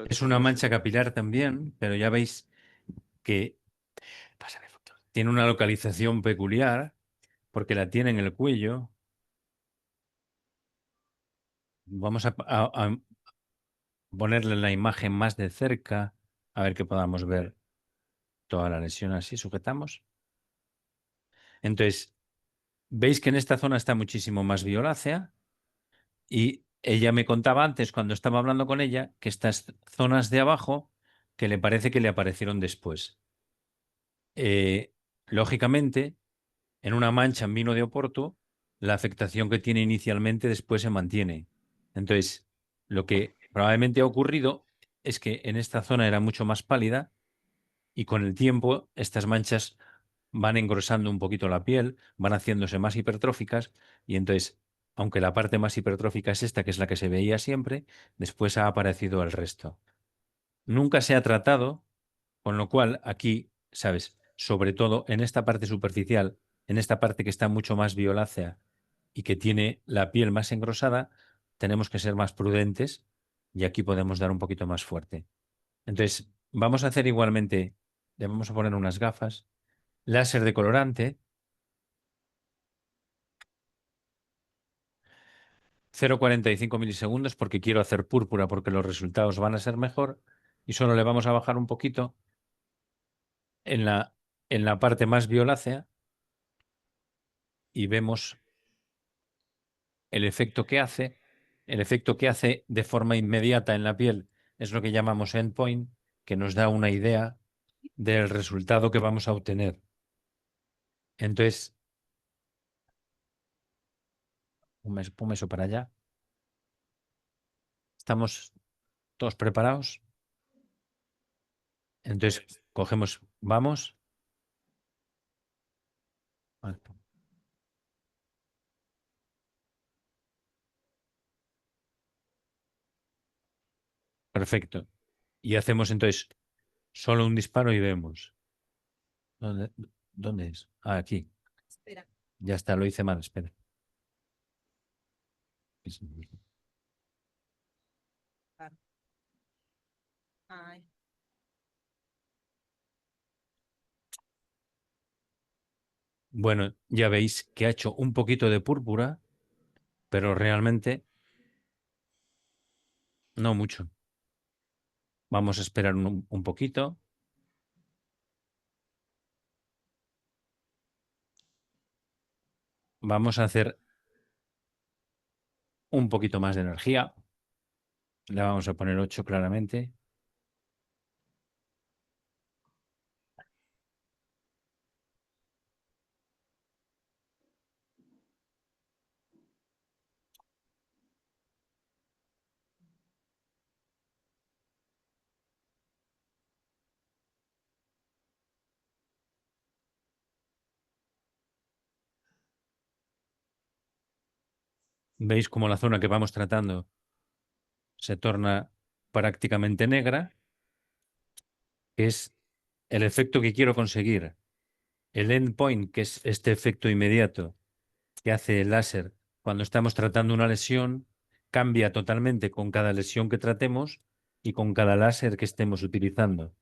Es una mancha capilar también, pero ya veis que pásame foto. Tiene una localización peculiar porque la tiene en el cuello. Vamos a ponerle la imagen más de cerca, a ver que podamos ver toda la lesión así. Sujetamos. Entonces, veis que en esta zona está muchísimo más violácea y ella me contaba antes, cuando estaba hablando con ella, que estas zonas de abajo, que le parece que le aparecieron después. Eh, lógicamente, en una mancha en vino de Oporto, la afectación que tiene inicialmente después se mantiene. Entonces, lo que probablemente ha ocurrido es que en esta zona era mucho más pálida y con el tiempo estas manchas van engrosando un poquito la piel, van haciéndose más hipertróficas y entonces, aunque la parte más hipertrófica es esta, que es la que se veía siempre, después ha aparecido el resto. Nunca se ha tratado, con lo cual aquí, ¿sabes? Sobre todo en esta parte superficial, en esta parte que está mucho más violácea y que tiene la piel más engrosada, tenemos que ser más prudentes y aquí podemos dar un poquito más fuerte. Entonces, vamos a hacer igualmente, le vamos a poner unas gafas, láser decolorante, 0,45 milisegundos porque quiero hacer púrpura porque los resultados van a ser mejor y solo le vamos a bajar un poquito en la parte más violácea y vemos el efecto que hace. El efecto que hace de forma inmediata en la piel es lo que llamamos endpoint, que nos da una idea del resultado que vamos a obtener. Entonces, ponme eso para allá. ¿Estamos todos preparados? Entonces, cogemos, vamos. Perfecto. Y hacemos entonces solo un disparo y vemos. ¿Dónde, dónde es? Ah, aquí. Ya está, lo hice mal, espera. Bueno, ya veis que ha hecho un poquito de púrpura, pero realmente no mucho. Vamos a esperar un poquito. Vamos a hacer un poquito más de energía. Le vamos a poner 8 claramente. Veis cómo la zona que vamos tratando se torna prácticamente negra, que es el efecto que quiero conseguir. El endpoint, que es este efecto inmediato que hace el láser cuando estamos tratando una lesión, cambia totalmente con cada lesión que tratemos y con cada láser que estemos utilizando.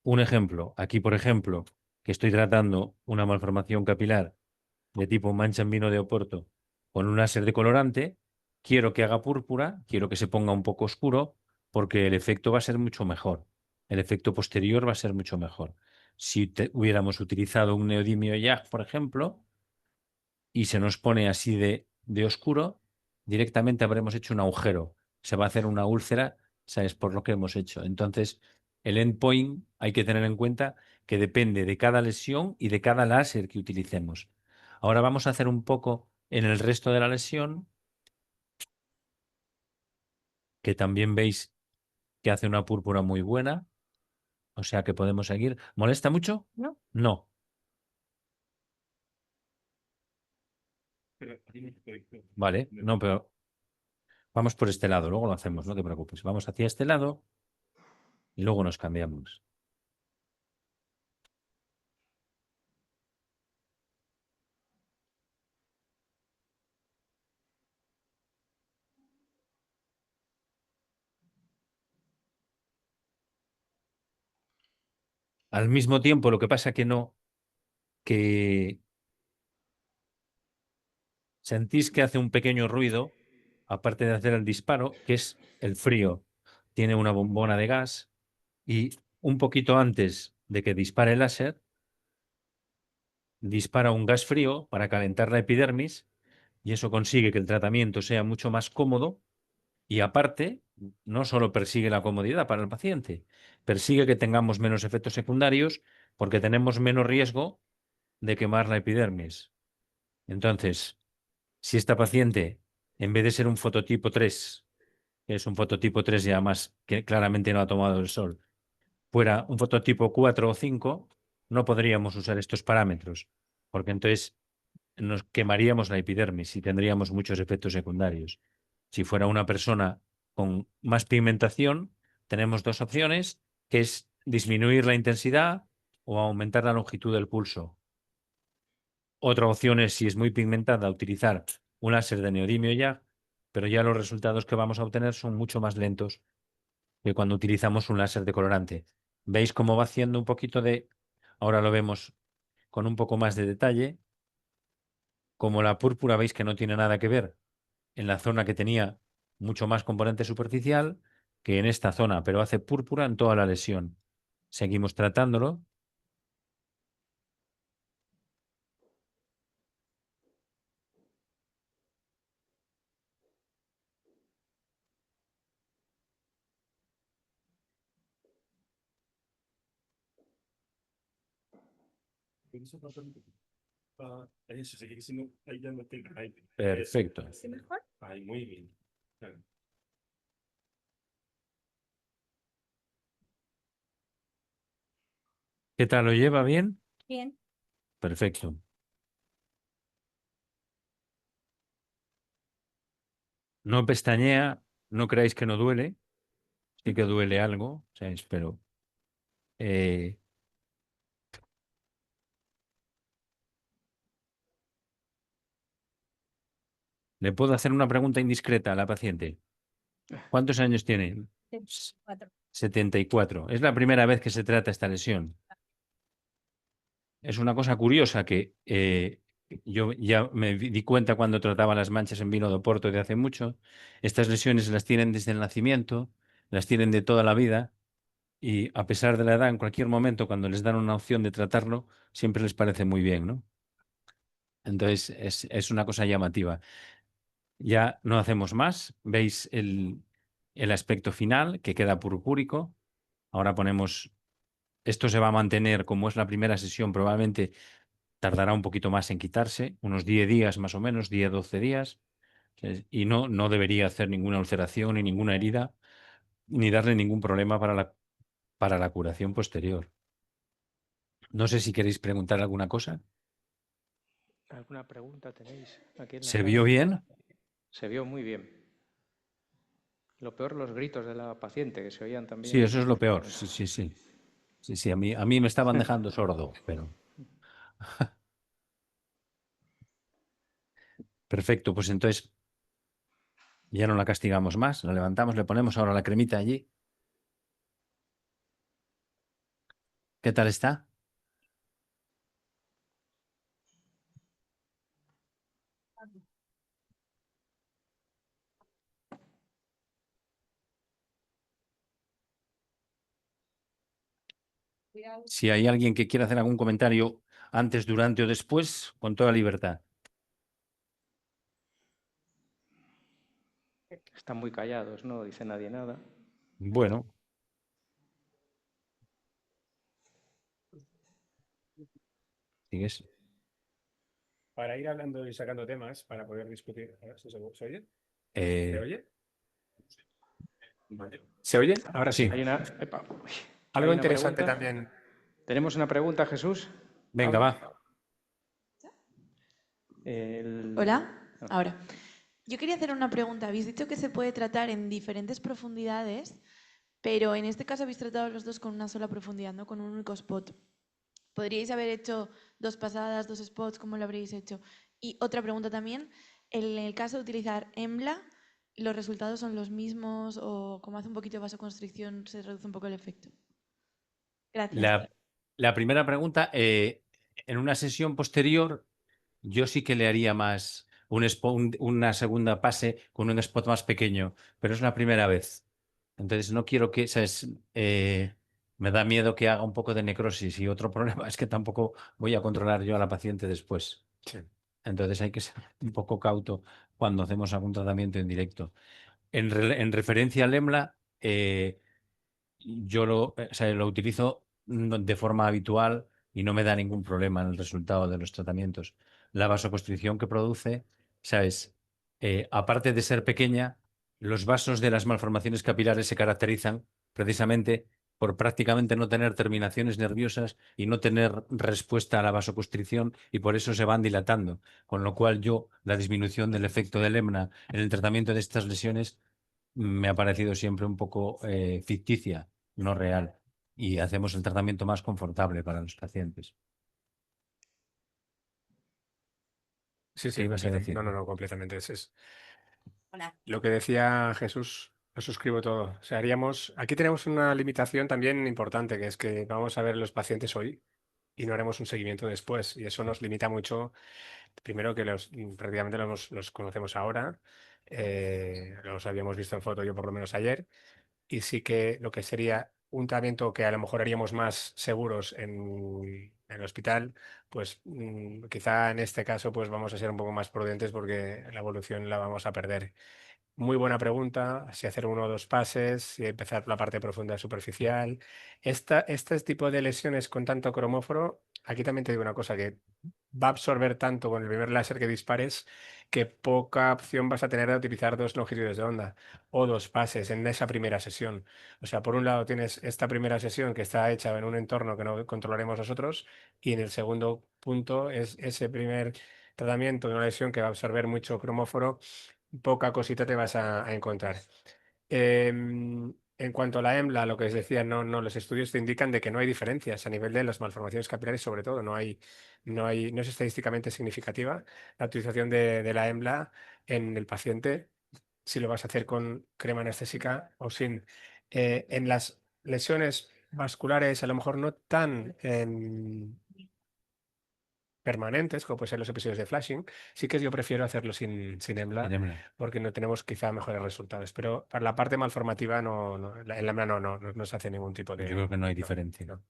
Un ejemplo, aquí por ejemplo, que estoy tratando una malformación capilar de tipo mancha en vino de Oporto con un láser de colorante, quiero que haga púrpura, quiero que se ponga un poco oscuro, porque el efecto va a ser mucho mejor. El efecto posterior va a ser mucho mejor. Si hubiéramos utilizado un neodimio YAG, por ejemplo, y se nos pone así de oscuro, directamente habremos hecho un agujero. Se va a hacer una úlcera, ¿sabes? Por lo que hemos hecho. Entonces, el endpoint hay que tener en cuenta que depende de cada lesión y de cada láser que utilicemos. Ahora vamos a hacer un poco en el resto de la lesión, que también veis que hace una púrpura muy buena, o sea que podemos seguir. ¿Molesta mucho? No. No. Vale, no, pero vamos por este lado, luego lo hacemos, no te preocupes. Vamos hacia este lado y luego nos cambiamos. Al mismo tiempo, lo que pasa que sentís que hace un pequeño ruido, aparte de hacer el disparo, que es el frío. Tiene una bombona de gas y un poquito antes de que dispare el láser, dispara un gas frío para calentar la epidermis y eso consigue que el tratamiento sea mucho más cómodo y aparte, no solo persigue la comodidad para el paciente, persigue que tengamos menos efectos secundarios porque tenemos menos riesgo de quemar la epidermis. Entonces, si esta paciente, en vez de ser un fototipo 3, que es un fototipo 3 ya más que claramente no ha tomado el sol, fuera un fototipo 4 o 5, no podríamos usar estos parámetros, porque entonces nos quemaríamos la epidermis y tendríamos muchos efectos secundarios. Si fuera una persona con más pigmentación, tenemos dos opciones, que es disminuir la intensidad o aumentar la longitud del pulso. Otra opción es, si es muy pigmentada, utilizar un láser de neodimio ya, pero ya los resultados que vamos a obtener son mucho más lentos que cuando utilizamos un láser de colorante. ¿Veis cómo va haciendo un poquito de... Ahora lo vemos con un poco más de detalle. Como la púrpura, veis que no tiene nada que ver en la zona que tenía mucho más componente superficial que en esta zona, pero hace púrpura en toda la lesión. Seguimos tratándolo. Perfecto. Ay, muy bien. ¿Qué tal? ¿Lo lleva bien? Bien. Perfecto. No pestañea, no creáis que no duele. Sí que duele algo, ¿sabes? Pero eh, le puedo hacer una pregunta indiscreta a la paciente. ¿Cuántos años tiene? 4. 74. Es la primera vez que se trata esta lesión. Es una cosa curiosa que yo ya me di cuenta cuando trataba las manchas en vino de Oporto de hace mucho. Estas lesiones las tienen desde el nacimiento, las tienen de toda la vida y a pesar de la edad, en cualquier momento, cuando les dan una opción de tratarlo, siempre les parece muy bien, ¿no? Entonces es una cosa llamativa. Ya no hacemos más. Veis el aspecto final que queda purpúrico. Ahora ponemos, esto se va a mantener como es la primera sesión, probablemente tardará un poquito más en quitarse, unos 10 días más o menos, 10, 12 días, y no debería hacer ninguna ulceración ni ninguna herida, ni darle ningún problema para la curación posterior. No sé si queréis preguntar alguna cosa. ¿Alguna pregunta tenéis aquí en la ¿Se sala? vio bien? Se vio muy bien. Lo peor, los gritos de la paciente, que se oían Sí, eso es también lo peor. perfectamente. Sí, sí, sí. Sí, sí, a mí me estaban dejando sordo, pero... Perfecto, pues entonces ya no la castigamos más, la levantamos, le ponemos ahora la cremita allí. ¿Qué tal está? Si hay alguien que quiera hacer algún comentario antes, durante o después, con toda libertad. Están muy callados, no dice nadie nada. Bueno, ¿sigues? Para ir hablando y sacando temas, para poder discutir. A ver si ¿se oye? Eh, ¿Se oye? Vale. ¿Se oye? Ahora sí. Hay una, epa, uy, Algo hay una interesante pregunta. también. ¿Tenemos una pregunta, Jesús? Venga, va. Hola, ahora. Yo quería hacer una pregunta. Habéis dicho que se puede tratar en diferentes profundidades, pero en este caso habéis tratado los dos con una sola profundidad, ¿no? Con un único spot. ¿Podríais haber hecho 2 pasadas, 2 spots? ¿Cómo lo habréis hecho? Y otra pregunta también. En el caso de utilizar EMBLA, ¿los resultados son los mismos o como hace un poquito de vasoconstricción se reduce un poco el efecto? Gracias. La primera pregunta, en una sesión posterior, yo sí que le haría más una segunda pase con un spot más pequeño, pero es la primera vez. Entonces no quiero que, ¿sabes? Me da miedo que haga un poco de necrosis y otro problema es que tampoco voy a controlar yo a la paciente después. Sí. Entonces hay que ser un poco cauto cuando hacemos algún tratamiento en directo. En referencia al EMLA, yo o sea, lo utilizo de forma habitual y no me da ningún problema en el resultado de los tratamientos. La vasoconstricción que produce, ¿sabes? Aparte de ser pequeña, los vasos de las malformaciones capilares se caracterizan precisamente por prácticamente no tener terminaciones nerviosas y no tener respuesta a la vasoconstricción y por eso se van dilatando. Con lo cual la disminución del efecto del EMNA en el tratamiento de estas lesiones me ha parecido siempre un poco ficticia, no real. Y hacemos el tratamiento más confortable para los pacientes. Sí, ¿Qué sí, ibas a decir? no, no, no, completamente. Hola. Lo que decía Jesús, lo suscribo todo. O sea, aquí tenemos una limitación también importante, que es que vamos a ver los pacientes hoy y no haremos un seguimiento después. Y eso nos limita mucho. Primero que prácticamente los conocemos ahora, los habíamos visto en foto yo por lo menos ayer, y sí que lo que sería un tratamiento que a lo mejor haríamos más seguros en el hospital, pues quizá en este caso pues vamos a ser un poco más prudentes porque la evolución la vamos a perder. Muy buena pregunta, si hacer uno o dos pases, si empezar por la parte profunda superficial. Este tipo de lesiones con tanto cromóforo, aquí también te digo una cosa, que va a absorber tanto con el primer láser que dispares que poca opción vas a tener de utilizar dos longitudes de onda o dos pases en esa primera sesión. O sea, por un lado tienes esta primera sesión que está hecha en un entorno que no controlaremos nosotros y en el segundo punto es ese primer tratamiento de una lesión que va a absorber mucho cromóforo, poca cosita te vas a encontrar. En cuanto a la EMLA, lo que os decía, no, los estudios te indican de que no hay diferencias a nivel de las malformaciones capilares, sobre todo, no es estadísticamente significativa la utilización de la EMLA en el paciente, si lo vas a hacer con crema anestésica o sin. En las lesiones vasculares, a lo mejor no tan permanentes, como pueden ser los episodios de flashing, sí que yo prefiero hacerlo sin EMLA, porque no tenemos quizá mejores resultados. Pero para la parte malformativa, el EMLA no se hace ningún tipo de... Yo creo que no hay diferencia. no.